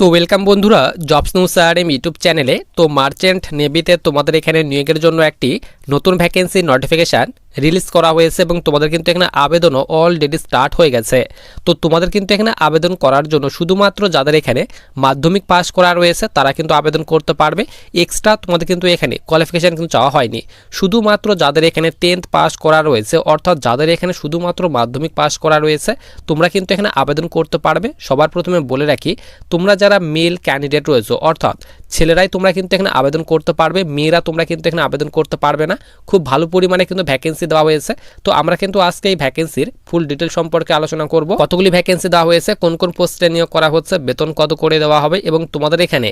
তো ওয়েলকাম বন্ধুরা, jobs news RM YouTube চ্যানেলে। তো মার্চেন্ট নেভিতে তোমাদের এখানে নিয়োগের জন্য একটি নতুন ভ্যাকেন্সি নোটিফিকেশান রিলিজ করা হয়েছে এবং তোমাদের কিন্তু এখানে আবেদনও অলরেডি স্টার্ট হয়ে গেছে। তো তোমাদের কিন্তু এখানে আবেদন করার জন্য শুধুমাত্র যাদের এখানে মাধ্যমিক পাস করা রয়েছে তারা কিন্তু আবেদন করতে পারবে। এক্সট্রা তোমাদের কিন্তু এখানে কোয়ালিফিকেশান কিন্তু চাওয়া হয়নি। শুধুমাত্র যাদের এখানে 10th পাস করা রয়েছে, অর্থাৎ যাদের এখানে শুধুমাত্র মাধ্যমিক পাস করা রয়েছে তোমরা কিন্তু এখানে আবেদন করতে পারবে। সবার প্রথমে বলে রাখি, তোমরা যারা মেল ক্যান্ডিডেট রয়েছে, অর্থাৎ ছেলেরাই তোমরা কিন্তু এখানে আবেদন করতে পারবে, মেয়েরা তোমরা কিন্তু এখানে আবেদন করতে পারবে না। খুব ভালো পরিমাণে কিন্তু ভ্যাকেন্সি দেওয়া হয়েছে। তো আমরা কিন্তু আজকে এই ভ্যাকেন্সির ফুল ডিটেল সম্পর্কে আলোচনা করব। কতগুলি ভ্যাকেন্সি দেওয়া হয়েছে, কোন কোন পোস্টে নিয়োগ করা হচ্ছে, বেতন কত করে দেওয়া হবে এবং তোমাদের এখানে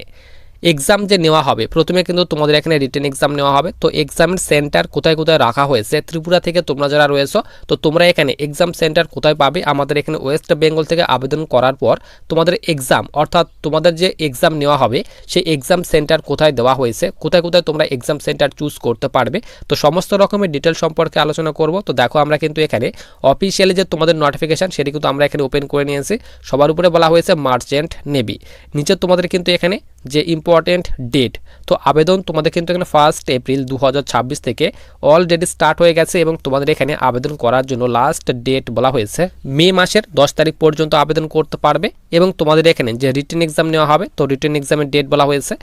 এক্সাম যে নেওয়া হবে, প্রথমে কিন্তু তোমাদের এখানে রিটেন এক্সাম নেওয়া হবে। তো এক্সামের সেন্টার কোথায় কোথায় রাখা হয়েছে, ত্রিপুরা থেকে তোমরা যারা রয়েছো তো তোমরা এখানে এক্সাম সেন্টার কোথায় পাবে, আমাদের এখানে ওয়েস্ট বেঙ্গল থেকে আবেদন করার পর তোমাদের এক্সাম, অর্থাৎ তোমাদের যে এক্সাম নেওয়া হবে সেই এক্সাম সেন্টার কোথায় দেওয়া হয়েছে, কোথায় কোথায় তোমরা এক্সাম সেন্টার চুজ করতে পারবে, তো সমস্ত রকমের ডিটেল সম্পর্কে আলোচনা করব। তো দেখো, আমরা কিন্তু এখানে অফিসিয়ালি যে তোমাদের নোটিফিকেশান সেটি কিন্তু আমরা এখানে ওপেন করে নিয়েছি। সবার উপরে বলা হয়েছে মার্চেন্ট নেভি, নিচে তোমাদের কিন্তু এখানে যে ইম্পর্টেন্ট ডেট, তো আবেদন তোমাদের কিন্তু এখানে 1 এপ্রিল 2026 থেকে অলরেডি স্টার্ট হয়ে গেছে এবং তোমাদের এখানে আবেদন করার জন্য লাস্ট ডেট বলা হয়েছে মে মাসের 10 তারিখ পর্যন্ত আবেদন করতে পারবে। এবং তোমাদের এখানে যে রিটেন এক্সাম নেওয়া হবে, তো রিটেন এক্সামের ডেট বলা হয়েছে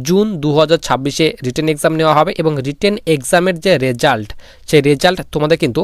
জুন 2026-এ রিটেন এক্সাম নেওয়া হবে এবং রিটেন এক্সামের যে রেজাল্ট, সেই রেজাল্ট তোমাদের কিন্তু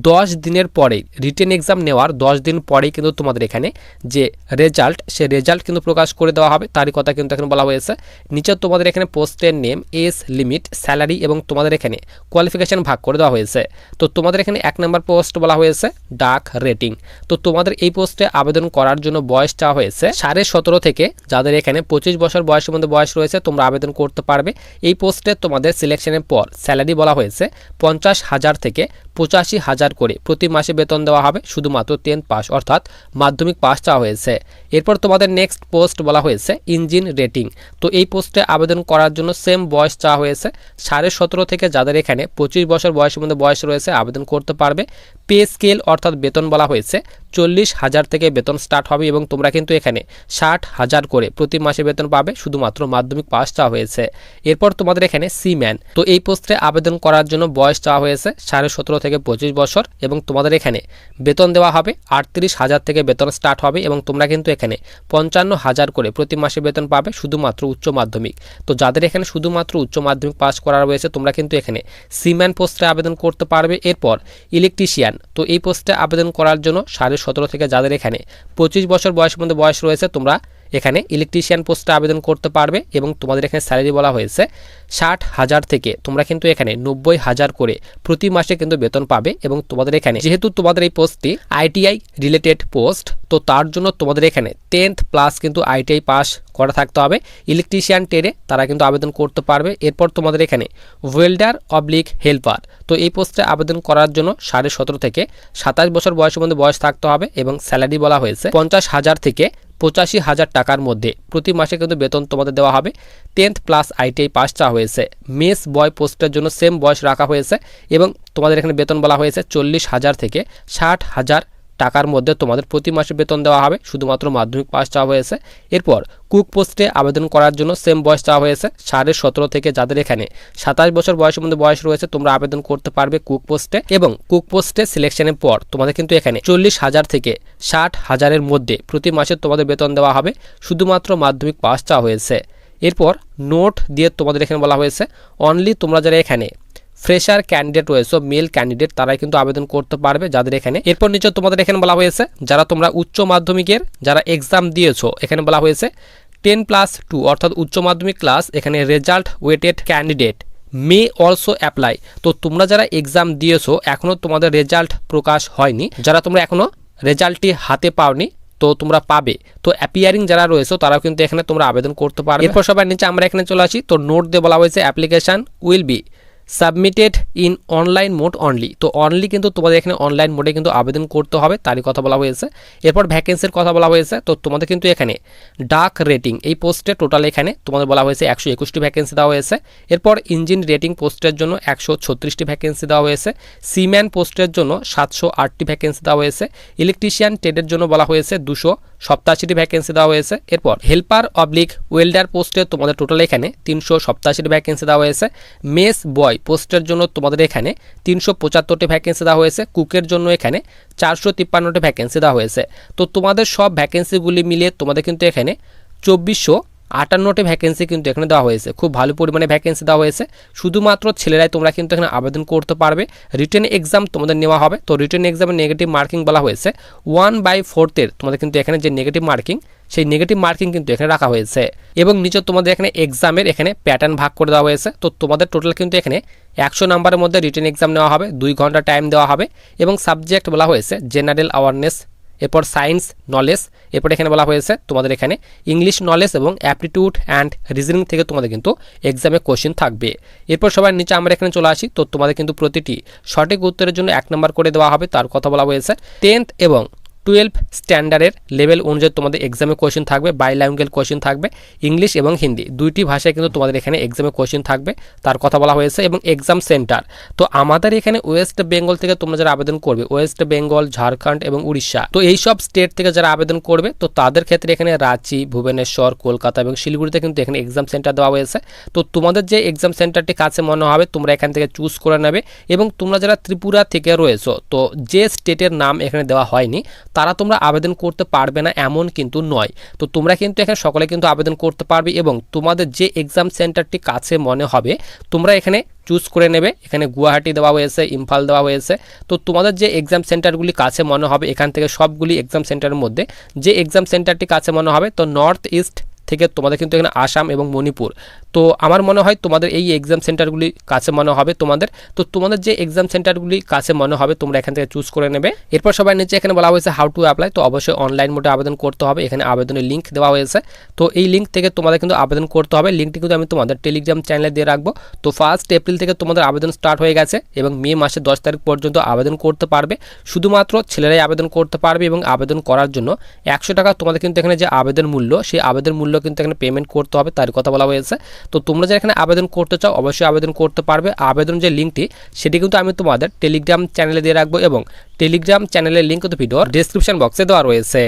10 দিনের পরেই, রিটেন এক্সাম নেওয়ার 10 দিন পরেই কিন্তু তোমাদের এখানে যে রেজাল্ট, সে রেজাল্ট কিন্তু প্রকাশ করে দেওয়া হবে, তারই কথা কিন্তু এখানে বলা হয়েছে। নিচে তোমাদের এখানে পোস্টের নেম, এজ লিমিট, স্যালারি এবং তোমাদের এখানে কোয়ালিফিকেশান ভাগ করে দেওয়া হয়েছে। তো তোমাদের এখানে 1 নম্বর পোস্ট বলা হয়েছে ডাক রেটিং। তো তোমাদের এই পোস্টে আবেদন করার জন্য বয়স চাওয়া হয়েছে 17.5 থেকে, যাদের এখানে 25 বছর বয়সের মধ্যে বয়স রয়েছে তোমরা আবেদন করতে পারবে। এই পোস্টে তোমাদের সিলেকশনের পর স্যালারি বলা হয়েছে 50,000 থেকে 85,000 করে প্রতি মাসে বেতন দেওয়া হবে, শুধুমাত্র 10th পাস অর্থাৎ মাধ্যমিক পাস চাওয়া হয়েছে। এরপর তোমাদের নেক্সট পোস্ট বলা হয়েছে ইঞ্জিন রেটিং। তো এই পোস্টে আবেদন করার জন্য সেম বয়স চাওয়া হয়েছে 17.5 থেকে, যাদের এখানে 25 বছর বয়সের মধ্যে বয়স রয়েছে আবেদন করতে পারবে। পে স্কেল অর্থাৎ বেতন বলা হয়েছে 40,000 থেকে বেতন স্টার্ট হবে এবং তোমরা কিন্তু এখানে 60,000 করে প্রতি মাসে বেতন পাবে, শুধুমাত্র মাধ্যমিক পাস চাওয়া হয়েছে। এরপর তোমাদের এখানে সিম্যান, তো এই পোস্টে আবেদন করার জন্য বয়স চাওয়া হয়েছে 17.5 থেকে 25 বছর এবং তোমাদের এখানে বেতন দেওয়া হবে 38,000 থেকে বেতন স্টার্ট হবে এবং তোমরা কিন্তু এখানে 55,000 করে প্রতি মাসে বেতন পাবে, শুধুমাত্র উচ্চ মাধ্যমিক। তো যাদের এখানে শুধুমাত্র উচ্চ মাধ্যমিক পাস করা রয়েছে তোমরা কিন্তু এখানে সিম্যান পোস্টে আবেদন করতে পারবে। এরপর ইলেকট্রিশিয়ান, তো এই পোস্টে আবেদন করার জন্য 17.5 থেকে, যাদের এখানে 25 বছর বয়সের মধ্যে বয়স রয়েছে তোমরা এখানে ইলেকট্রিশিয়ান পোস্টে আবেদন করতে পারবে এবং তোমাদের এখানে স্যালারি বলা হয়েছে 60,000 থেকে, তোমরা কিন্তু এখানে 90,000 করে প্রতি মাসে কিন্তু বেতন পাবে। এবং তোমাদের এখানে যেহেতু তোমাদের এই পোস্টটি আইটিআই রিলেটেড পোস্ট, তো তার জন্য তোমাদের এখানে 10th প্লাস কিন্তু আইটিআই পাস করা থাকতে হবে। ইলেকট্রিশিয়ান ট্রেডে তারা কিন্তু আবেদন করতে পারবে। এরপর তোমাদের এখানে ওয়েল্ডার অবলিক হেল্পার, তো এই পোস্টে আবেদন করার জন্য 17.5 থেকে 27 বছর বয়সের মধ্যে বয়স থাকতে হবে এবং স্যালারি বলা হয়েছে 50,000 থেকে 85,000 টাকার মধ্যে প্রতি মাসে কিন্তু বেতন তোমাদের দেওয়া হবে। 10th প্লাস আইটিআই পাস চাওয়া হয়েছে। মেস বয় পোস্টের জন্য সেম বয়স রাখা হয়েছে এবং তোমাদের এখানে বেতন বলা হয়েছে 40,000 থেকে 60,000 টাকার মধ্যে তোমাদের প্রতি মাসে বেতন দেওয়া হবে, শুধুমাত্র মাধ্যমিক পাস চাওয়া হয়েছে। এরপর কুক পোস্টে আবেদন করার জন্য সেম বয়স চাওয়া হয়েছে 17.5 থেকে, যাদের এখানে 27 বছর বয়সের মধ্যে বয়স রয়েছে তোমরা আবেদন করতে পারবে কুক পোস্টে। এবং কুক পোস্টে সিলেকশনের পর তোমাদের কিন্তু এখানে 40,000 থেকে 60,000-এর মধ্যে প্রতি মাসে তোমাদের বেতন দেওয়া হবে, শুধুমাত্র মাধ্যমিক পাস চাওয়া হয়েছে। এরপর নোট দিয়ে তোমাদের এখানে বলা হয়েছে অনলি তোমরা যারা এখানে ফ্রেশার ক্যান্ডিডেট রয়েছে, মেল ক্যান্ডিডেট, তারাই কিন্তু আবেদন করতে পারবে, যাদের এখানে। এরপর নিচে তোমাদের এখানে বলা হয়েছে যারা তোমরা উচ্চ মাধ্যমিকের যারা এক্সাম দিয়েছো, এখানে বলা হয়েছে 10+2 অর্থাৎ উচ্চ মাধ্যমিক ক্লাস, এখানে result awaited candidate may also apply. তো তোমরা যারা এক্সাম দিয়েছো এখনও তোমাদের রেজাল্ট প্রকাশ হয়নি, যারা তোমরা এখনও রেজাল্টটি হাতে পাওনি তো তোমরা পাবে। তো অ্যাপিয়ারিং যারা রয়েছে তারাও কিন্তু এখানে তোমরা আবেদন করতে পারবে। এরপর সবার নিচে আমরা এখানে চলে আসি, তো নোট দিয়ে বলা হয়েছে application will be submitted in online mode only. তো অনলি কিন্তু তোমাদের এখানে অনলাইন মোডে কিন্তু আবেদন করতে হবে, তারই কথা বলা হয়েছে। এরপর ভ্যাকেন্সির কথা বলা হয়েছে, তো তোমাদের কিন্তু এখানে ডাক রেটিং এই পোস্টে টোটাল এখানে তোমাদের বলা হয়েছে 121টি ভ্যাকেন্সি দেওয়া হয়েছে। এরপর ইঞ্জিন রেটিং পোস্টের জন্য 136টি ভ্যাকেন্সি দেওয়া হয়েছে। সিম্যান পোস্টের জন্য 708টি ভ্যাকেন্সি দেওয়া হয়েছে। ইলেকট্রিশিয়ান ট্রেডের জন্য বলা হয়েছে 387টি ভ্যাকেন্সি দেওয়া হয়েছে। এরপর হেল্পার অবলিক ওয়েল্ডার পোস্টে তোমাদের টোটাল এখানে 387টি ভ্যাকেন্সি দেওয়া হয়েছে। মেস বয় পোস্টের জন্য তোমাদের এখানে 375টি ভ্যাকেন্সি দেওয়া হয়েছে। কুকের জন্য এখানে 453টি ভ্যাকেন্সি দেওয়া হয়েছে। তো তোমাদের সব ভ্যাকেন্সিগুলি মিলিয়ে তোমাদের কিন্তু এখানে 2458টি ভ্যাকেন্সি কিন্তু এখানে দেওয়া হয়েছে। খুব ভালো পরিমাণে ভ্যাকেন্সি দেওয়া হয়েছে। শুধুমাত্র ছেলেরাই তোমরা কিন্তু এখানে আবেদন করতে পারবে। রিটেন এক্সাম তোমাদের নেওয়া হবে। তো রিটেন এক্সামে নেগেটিভ মার্কিং বলা হয়েছে 1/4 তোমাদের কিন্তু এখানে যে নেগেটিভ মার্কিং, সেই নেগেটিভ মার্কিং কিন্তু এখানে রাখা হয়েছে। এবং নিচে তোমাদের এখানে এক্সামের এখানে প্যাটার্ন ভাগ করে দেওয়া হয়েছে। তো তোমাদের টোটাল কিন্তু এখানে 100 নাম্বারের মধ্যে রিটেন এক্সাম নেওয়া হবে, 2 ঘন্টা টাইম দেওয়া হবে। এবং সাবজেক্ট বলা হয়েছে জেনারেল অ্যাওয়ারনেস, এরপর সায়েন্স নলেজ, এরপর এখানে বলা হয়েছে তোমাদের এখানে ইংলিশ নলেজ এবং অ্যাপটিটিউড অ্যান্ড রিজনিং থেকে তোমাদের কিন্তু এক্সামে কোশ্চেন থাকবে। এরপর সবার নিচে আমরা এখানে চলে আসি। তো তোমাদের কিন্তু প্রতিটি সঠিক উত্তরের জন্য 1 নম্বর করে দেওয়া হবে, তার কথা বলা হয়েছে। 10th এবং 12 স্ট্যান্ডার্ডের লেভেল অনুযায়ী তোমাদের এক্সামে কোশ্চেন থাকবে, বাইল্যাঙ্গুয়েজ কোশ্চেন থাকবে, ইংলিশ এবং হিন্দি দুইটি ভাষায় কিন্তু তোমাদের এখানে এক্সামে কোশ্চেন থাকবে, তার কথা বলা হয়েছে। এবং এক্সাম সেন্টার তো আমাদের এখানে ওয়েস্ট বেঙ্গল থেকে তোমরা যারা আবেদন করবে, ওয়েস্ট বেঙ্গল, ঝাড়খণ্ড এবং উড়িষ্যা, তো এই সব স্টেট থেকে যারা আবেদন করবে তো তাদের ক্ষেত্রে এখানে রাঁচি, ভুবনেশ্বর, কলকাতা এবং শিলিগুড়িতে কিন্তু এখানে এক্সাম সেন্টার দেওয়া হয়েছে। তো তোমাদের যে এক্সাম সেন্টারটি কাছে মনে হবে তোমরা এখান থেকে চুজ করে নেবে। এবং তোমরা যারা ত্রিপুরা থেকে রয়েছো, তো যে স্টেটের নাম এখানে দেওয়া হয়নি তারা তোমরা আবেদন করতে পারবে না এমন কিন্তু নয়। তো তোমরা কিন্তু এখানে সকলে কিন্তু আবেদন করতে পারবে। এবং তোমাদের যে এক্সাম সেন্টারটি কাছে মনে হবে তোমরা এখানে চুজ করে নেবে। এখানে গুয়াহাটি দেওয়া হয়েছে, ইম্ফল দেওয়া হয়েছে। তো তোমাদের যে এক্সাম সেন্টারগুলি কাছে মনে হবে এখান থেকে সবগুলি এক্সাম সেন্টারের মধ্যে যে এক্সাম সেন্টারটি কাছে মনে হবে, তো নর্থ ইস্ট থেকে তোমাদের কিন্তু এখানে আসাম এবং মণিপুর, তো আমার মনে হয় তোমাদের এই এক্সাম সেন্টারগুলি কাছে মনে হবে তোমাদের। তো তোমাদের যে এক্সাম সেন্টারগুলি কাছে মনে হবে তোমরা এখান থেকে চুজ করে নেবে। এরপর সবাই নিচে এখানে বলা হয়েছে হাউ টু অ্যাপ্লাই, তো অবশ্যই অনলাইন মোডে আবেদন করতে হবে। এখানে আবেদনের লিঙ্ক দেওয়া হয়েছে। তো এই লিঙ্ক থেকে তোমাদের কিন্তু আবেদন করতে হবে। লিঙ্কটি কিন্তু আমি তোমাদের টেলিগ্রাম চ্যানেলে দিয়ে রাখবো। তো 1 এপ্রিল থেকে তোমাদের আবেদন স্টার্ট হয়ে গেছে এবং মে মাসের 10 তারিখ পর্যন্ত আবেদন করতে পারবে। শুধুমাত্র ছেলেরাই আবেদন করতে পারবে এবং আবেদন করার জন্য 100 টাকা তোমাদের কিন্তু এখানে যে আবেদন মূল্য, সেই আবেদন মূল্য কিন্তু এখানে পেমেন্ট করতে হবে, তার কথা বলা হয়েছে। তো তোমরা যারা এখানে আবেদন করতে চাও অবশ্যই আবেদন করতে পারবে। আবেদন যে লিঙ্কটি সেটি কিন্তু আমি তোমাদের টেলিগ্রাম চ্যানেলে দিয়ে রাখবো এবং টেলিগ্রাম চ্যানেলের লিঙ্ক কিন্তু ভিডিওর ডেসক্রিপশন বক্সে দেওয়া রয়েছে।